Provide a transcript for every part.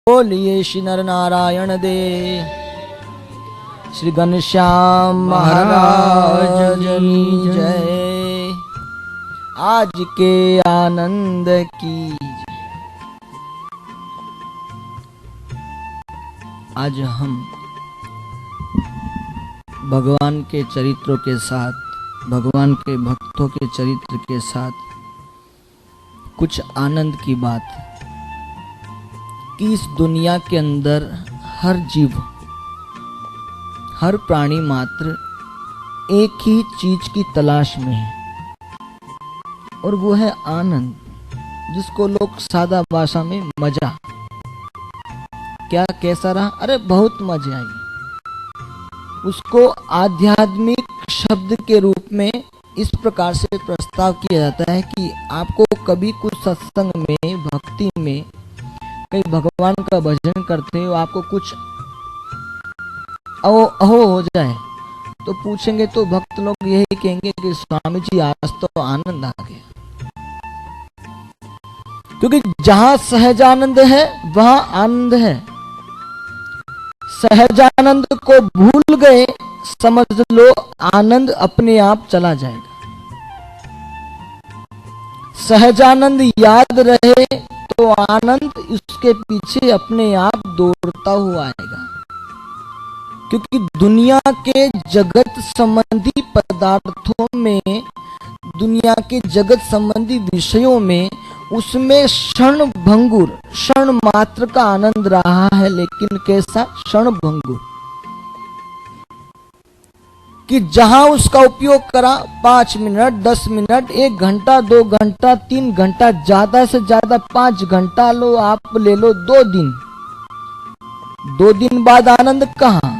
बोलिए श्री नर नारायण दे श्री घनश्याम महाराज की जय। आज के आनंद की जय। आज हम भगवान के चरित्रों के साथ, भगवान के भक्तों के चरित्र के साथ कुछ आनंद की बात कि इस दुनिया के अंदर हर जीव, हर प्राणी मात्र एक ही चीज की तलाश में है और वो है आनंद, जिसको लोग सादा भाषा में मजा। क्या कैसा रहा? अरे बहुत मजा आई। उसको आध्यात्मिक शब्द के रूप में इस प्रकार से प्रस्ताव किया जाता है कि आपको कभी कुछ सत्संग में, भक्ति में, कहीं भगवान का भजन करते हो, आपको कुछ अहो अहो हो जाए तो पूछेंगे तो भक्त लोग यही कहेंगे कि स्वामी जी आज तो आनंद आ गया। क्योंकि जहां सहजानंद है वहां आनंद है। सहजानंद को भूल गए, समझ लो आनंद अपने आप चला जाएगा। सहजानंद याद रहे तो आनंद उसके पीछे अपने आप दौड़ता हुआ आएगा। क्योंकि दुनिया के जगत संबंधी पदार्थों में, दुनिया के जगत संबंधी विषयों में, उसमें क्षण भंगुर, क्षण मात्र का आनंद रहा है। लेकिन कैसा क्षण भंगुर कि जहां उसका उपयोग करा 5 मिनट, 10 मिनट, 1 घंटा, 2 घंटा, 3 घंटा, ज्यादा से ज्यादा 5 घंटा लो, आप ले लो 2 दिन। 2 दिन बाद आनंद कहां?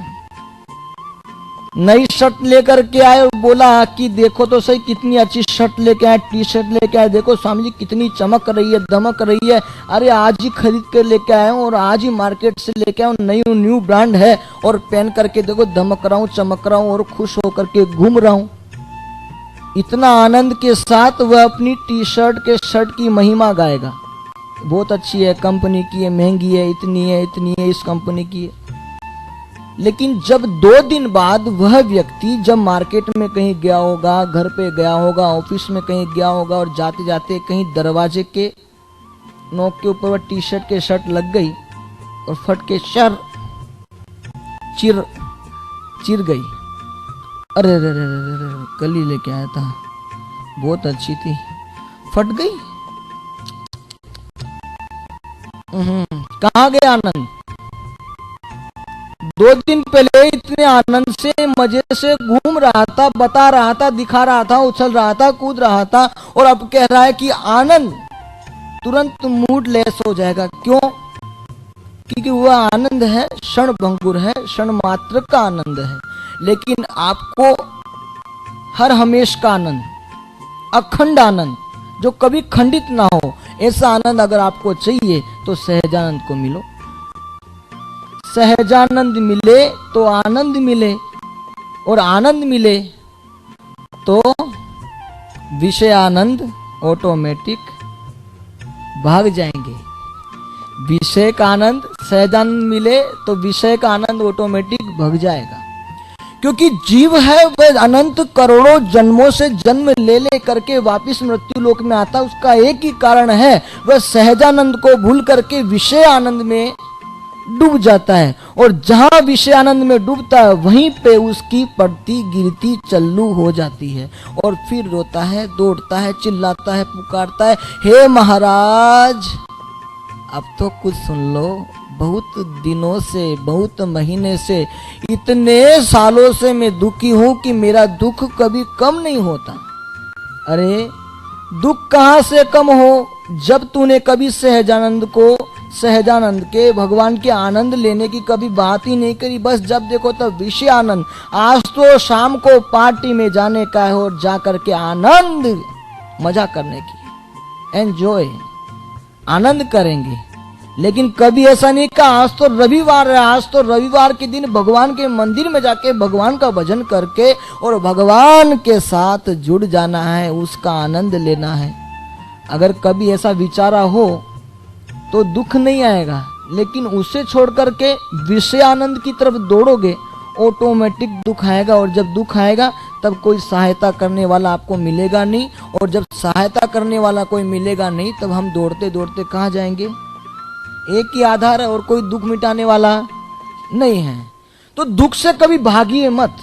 नई शर्ट लेकर के आए और बोला कि देखो तो सही कितनी अच्छी शर्ट लेके आए, टी शर्ट लेके आए, देखो स्वामी जी कितनी चमक रही है, दमक रही है। अरे आज ही खरीद कर लेके आया हूँ और आज ही मार्केट से लेके आया हूँ, न्यू ब्रांड है और पहन करके देखो दमक रहा हूँ, चमक रहा हूँ और खुश होकर के घूम रहा हूँ। इतना आनंद के साथ वह अपनी टी शर्ट के शर्ट की महिमा गाएगा। बहुत अच्छी है, कंपनी की है, महंगी है, इतनी है, इस कंपनी की है। लेकिन जब 2 दिन बाद वह व्यक्ति जब मार्केट में कहीं गया होगा, घर पे गया होगा, ऑफिस में कहीं गया होगा और जाते जाते कहीं दरवाजे के नोक के ऊपर वह टी शर्ट के शर्ट लग गई और फट के चिर गई। अरे रे रे रे, कल ही लेके आया था, बहुत अच्छी थी, फट गई। कहाँ गया आनंद? 2 दिन पहले इतने आनंद से, मजे से घूम रहा था, बता रहा था, दिखा रहा था, उछल रहा था, कूद रहा था और अब कह रहा है कि आनंद। तुरंत मूड लेस हो जाएगा। क्यों? क्योंकि वह आनंद है क्षण भंगुर है, क्षण मात्र का आनंद है। लेकिन आपको हर हमेश का आनंद, अखंड आनंद जो कभी खंडित ना हो, ऐसा आनंद अगर आपको चाहिए तो सहजानंद को मिलो। सहजानंद मिले तो आनंद मिले और आनंद मिले तो विषय आनंद ऑटोमेटिक भाग जाएंगे। विषय का आनंद, सहजानंद मिले तो विषय का आनंद ऑटोमेटिक भाग जाएगा। क्योंकि जीव है वह अनंत करोड़ों जन्मों से जन्म ले करके वापिस मृत्यु लोक में आता। उसका एक ही कारण है, वह सहजानंद को भूल करके विषय आनंद में डूब जाता है। और जहां विषय आनंद में डूबता है वहीं पे उसकी पड़ती गिरती चल्लू हो जाती है और फिर रोता है, दौड़ता है, चिल्लाता है, पुकारता है, हे महाराज अब तो कुछ सुन लो। बहुत दिनों से, बहुत महीने से, इतने सालों से मैं दुखी हूं कि मेरा दुख कभी कम नहीं होता। अरे दुख कहां से कम हो जब तूने कभी सहजानंद को, सहजानंद के, भगवान के आनंद लेने की कभी बात ही नहीं करी। बस जब देखो तब विषय आनंद। आज तो शाम को पार्टी में जाने का है और जाकर के आनंद मजा करने की, एंजॉय, आनंद करेंगे। लेकिन कभी ऐसा नहीं कहा आज तो रविवार है, आज तो रविवार के दिन भगवान के मंदिर में जाके भगवान का भजन करके और भगवान के साथ जुड़ जाना है, उसका आनंद लेना है। अगर कभी ऐसा विचारा हो तो दुख नहीं आएगा, लेकिन उसे छोड़ करके विषय आनंद की तरफ दौड़ोगे, ऑटोमेटिक दुख आएगा। और जब दुख आएगा तब कोई सहायता करने वाला आपको मिलेगा नहीं, और जब सहायता करने वाला कोई मिलेगा नहीं तब हम दौड़ते दौड़ते कहाँ जाएंगे? एक ही आधार है और कोई दुख मिटाने वाला नहीं है। तो दुख से कभी भागिए मत।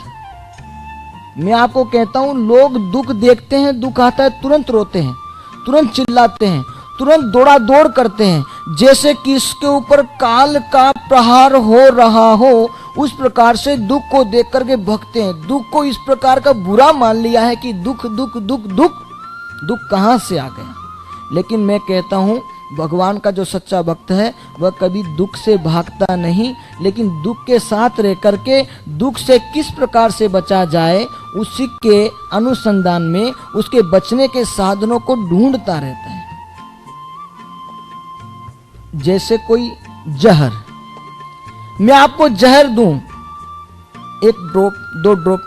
मैं आपको कहता हूं, लोग दुख देखते हैं, दुख आता है तुरंत रोते हैं, तुरंत चिल्लाते हैं, तुरंत दौड़ा दौड़ करते हैं, जैसे कि इसके ऊपर काल का प्रहार हो रहा हो। उस प्रकार से दुख को देख करके भगते हैं। दुख को इस प्रकार का बुरा मान लिया है कि दुख दुख दुख दुख दुख कहां से आ गया। लेकिन मैं कहता हूं, भगवान का जो सच्चा भक्त है वह कभी दुख से भागता नहीं, लेकिन दुख के साथ रह करके दुख से किस प्रकार से बचा जाए उसी के अनुसंधान में उसके बचने के साधनों को ढूंढता रहता है। जैसे कोई जहर, मैं आपको जहर दूं 1 ड्रॉप 2 ड्रॉप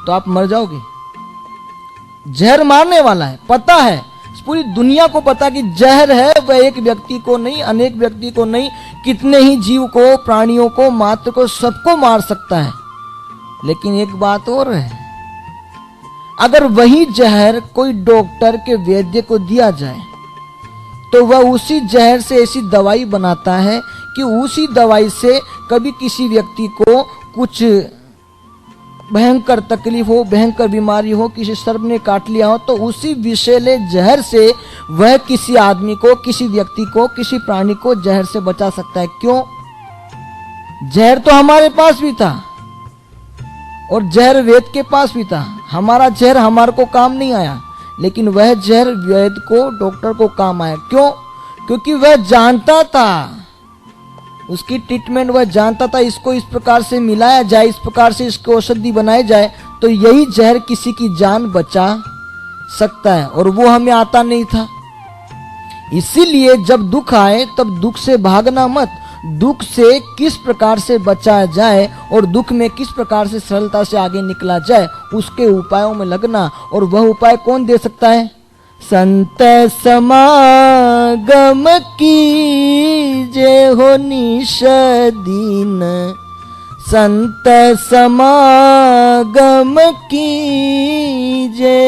तो आप मर जाओगे। जहर मारने वाला है, पता है, पूरी दुनिया को पता कि जहर है, वह एक व्यक्ति को नहीं, अनेक व्यक्ति को नहीं, कितने ही जीव को, प्राणियों को, मात्र को, सबको मार सकता है। लेकिन एक बात और है, अगर वही जहर कोई डॉक्टर के वैद्य को दिया जाए तो वह उसी जहर से ऐसी दवाई बनाता है कि उसी दवाई से कभी किसी व्यक्ति को कुछ भयंकर तकलीफ हो, भयंकर बीमारी हो, किसी सर्प ने काट लिया हो, तो उसी विषैले जहर से वह किसी आदमी को, किसी व्यक्ति को, किसी प्राणी को जहर से बचा सकता है। क्यों? जहर तो हमारे पास भी था और जहर वेद के पास भी था। हमारा जहर हमारे को काम नहीं आया, लेकिन वह जहर वैद्य को, डॉक्टर को काम आया। क्यों? क्योंकि वह जानता था, उसकी ट्रीटमेंट वह जानता था, इसको इस प्रकार से मिलाया जाए, इस प्रकार से इसको औषधि बनाई जाए तो यही जहर किसी की जान बचा सकता है, और वो हमें आता नहीं था। इसीलिए जब दुख आए तब दुख से भागना मत, दुख से किस प्रकार से बचा जाए और दुख में किस प्रकार से सरलता से आगे निकला जाए उसके उपायों में लगना। और वह उपाय कौन दे सकता है? संत समागम कीजे हो निश दीन, संत समागम कीजे,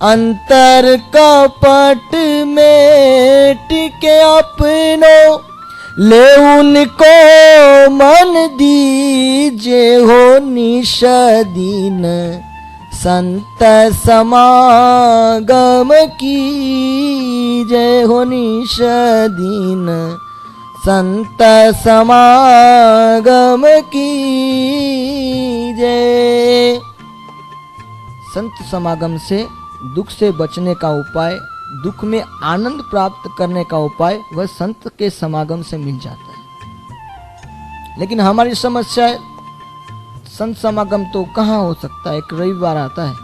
अंतर कपट में टिके अपनो, ले उनको मन दीजे हो निश दीन, संत समागम कीजे हो निश दीन, संत समागम कीजे। संत समागम से दुख से बचने का उपाय, दुख में आनंद प्राप्त करने का उपाय वह संत के समागम से मिल जाता है। लेकिन हमारी समस्या है, संत समागम तो कहाँ हो सकता है? एक रविवार आता है,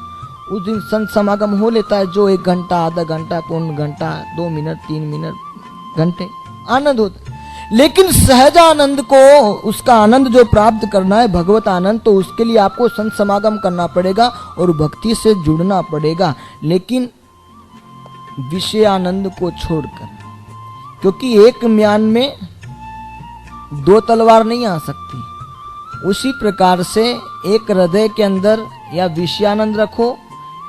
उस दिन संत समागम हो लेता है, जो 1 घंटा, आधा घंटा, पौन घंटा, 2 मिनट, 3 मिनट, घंटे आनंद होता है। लेकिन सहज आनंद को, उसका आनंद जो प्राप्त करना है, भगवत आनंद, तो उसके लिए आपको संत समागम करना पड़ेगा और भक्ति से जुड़ना पड़ेगा, लेकिन विषय आनंद को छोड़कर। क्योंकि एक म्यान में 2 तलवार नहीं आ सकती। उसी प्रकार से एक हृदय के अंदर या विषयानंद रखो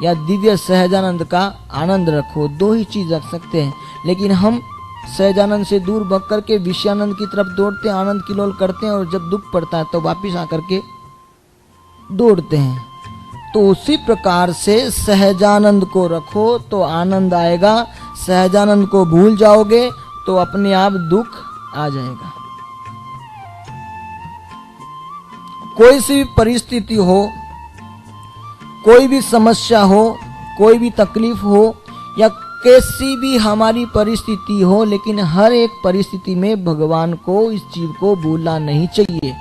या दिव्य सहजानंद का आनंद रखो, 2 ही चीज रख सकते हैं। लेकिन हम सहजानंद से दूर भग करके विषयानंद की तरफ दौड़ते हैं, आनंद किलोल करते हैं, और जब दुख पड़ता है तो वापिस आकर के दौड़ते हैं। तो उसी प्रकार से सहजानंद को रखो तो आनंद आएगा, सहजानंद को भूल जाओगे तो अपने आप दुख आ जाएगा। कोई सी भी परिस्थिति हो, कोई भी समस्या हो, कोई भी तकलीफ हो, या कैसी भी हमारी परिस्थिति हो, लेकिन हर एक परिस्थिति में भगवान को, इस जीव को भूलना नहीं चाहिए।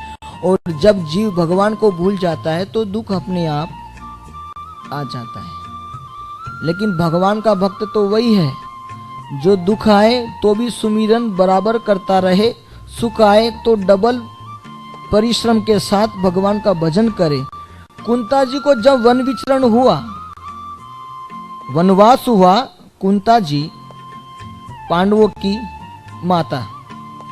और जब जीव भगवान को भूल जाता है तो दुख अपने आप आ जाता है। लेकिन भगवान का भक्त तो वही है जो दुख आए तो भी सुमिरन बराबर करता रहे, सुख आए तो डबल परिश्रम के साथ भगवान का भजन करे। कुंता जी को जब वन विचरण हुआ, वनवास हुआ, कुंता जी पांडवों की माता,